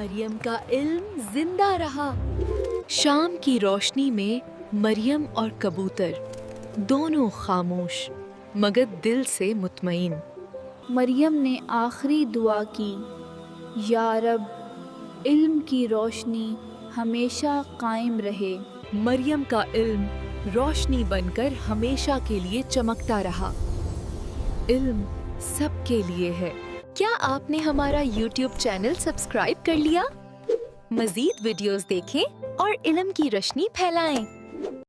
मरियम का इल्म जिंदा रहा। शाम की रोशनी में मरियम और कबूतर दोनों खामोश मगर दिल से मुतमईन। मरियम ने आखिरी दुआ की, या रब, इल्म की रोशनी हमेशा कायम रहे। मरियम का इल्म रोशनी बनकर हमेशा के लिए चमकता रहा। इल्म सबके लिए है। क्या आपने हमारा YouTube चैनल सब्सक्राइब कर लिया? मजीद वीडियोस देखें और इल्म की रोशनी फैलाएं।